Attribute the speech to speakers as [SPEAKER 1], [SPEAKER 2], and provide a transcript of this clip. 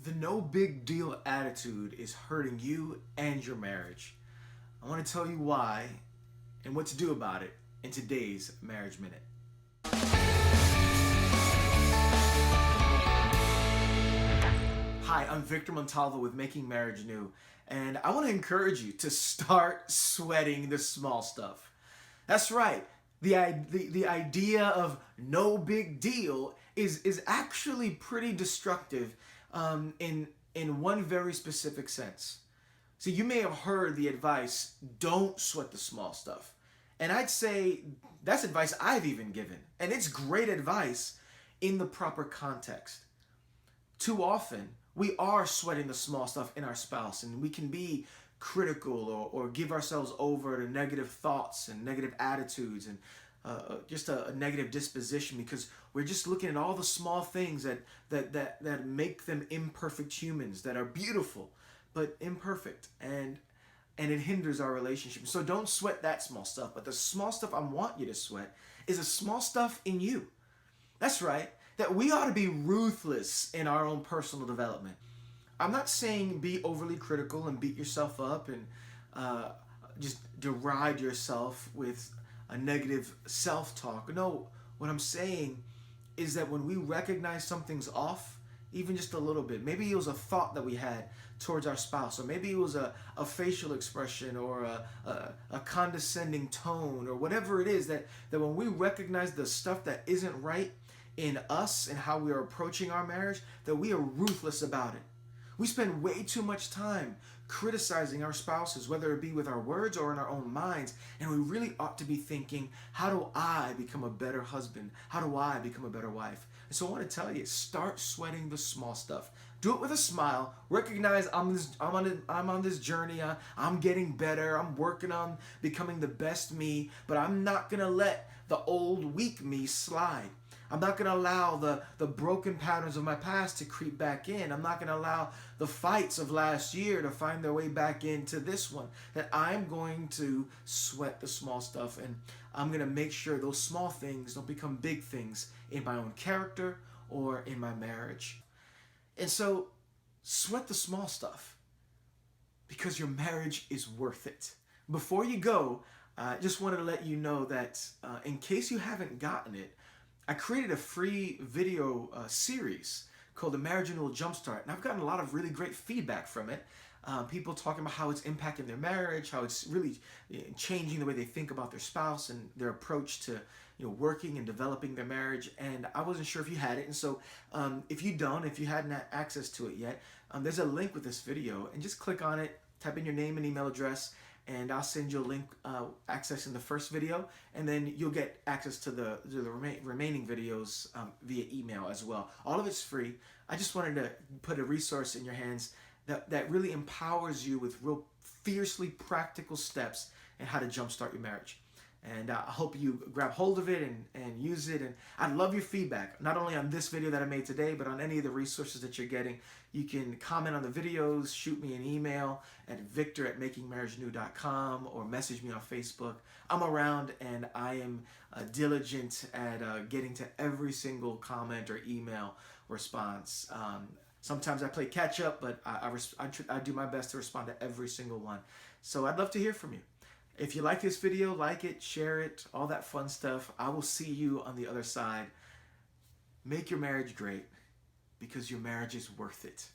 [SPEAKER 1] The no big deal attitude is hurting you and your marriage. I want to tell you why and what to do about it in today's Marriage Minute. Hi, I'm Victor Montalvo with Making Marriage New, and I want to encourage you to start sweating the small stuff. That's right. The idea of no big deal is actually pretty destructive in one very specific sense. So you may have heard the advice, don't sweat the small stuff. And I'd say that's advice I've even given. And it's great advice in the proper context. Too often, we are sweating the small stuff in our spouse, and we can be critical or give ourselves over to negative thoughts and negative attitudes and just a negative disposition, because we're just looking at all the small things that make them imperfect humans, that are beautiful but imperfect, and it hinders our relationship. So don't sweat that small stuff, but the small stuff I want you to sweat is the small stuff in you. That's right, that we ought to be ruthless in our own personal development. I'm not saying be overly critical and beat yourself up and just deride yourself with a negative self-talk. No, what I'm saying is that when we recognize something's off, even just a little bit, maybe it was a thought that we had towards our spouse, or maybe it was a facial expression or a condescending tone, or whatever it is, that when we recognize the stuff that isn't right in us and how we are approaching our marriage, that we are ruthless about it. We spend way too much time criticizing our spouses, whether it be with our words or in our own minds, and we really ought to be thinking, how do I become a better husband? How do I become a better wife? And so I want to tell you, start sweating the small stuff. Do it with a smile. Recognize I'm on this journey. I'm getting better. I'm working on becoming the best me, but I'm not going to let the old weak me slide. I'm not going to allow the broken patterns of my past to creep back in. I'm not going to allow the fights of last year to find their way back into this one. That I'm going to sweat the small stuff, and I'm going to make sure those small things don't become big things in my own character or in my marriage. And so, sweat the small stuff, because your marriage is worth it. Before you go, I just wanted to let you know that in case you haven't gotten it, I created a free video series called the Marriage Annulled Jumpstart, and I've gotten a lot of really great feedback from it. People talking about how it's impacting their marriage, how it's really changing the way they think about their spouse and their approach to working and developing their marriage. And I wasn't sure if you had it, and so if you hadn't had access to it yet, there's a link with this video, and just click on it, type in your name and email address, and I'll send you a link accessing the first video, and then you'll get access to the remaining videos via email as well. All of it's free. I just wanted to put a resource in your hands that really empowers you with real fiercely practical steps and how to jumpstart your marriage. And I hope you grab hold of it and use it. And I'd love your feedback, not only on this video that I made today, but on any of the resources that you're getting. You can comment on the videos, shoot me an email at victor@makingmarriagenew.com, or message me on Facebook. I'm around, and I am diligent at getting to every single comment or email response. Sometimes I play catch up, but I do my best to respond to every single one. So I'd love to hear from you. If you like this video, like it, share it, all that fun stuff. I will see you on the other side. Make your marriage great, because your marriage is worth it.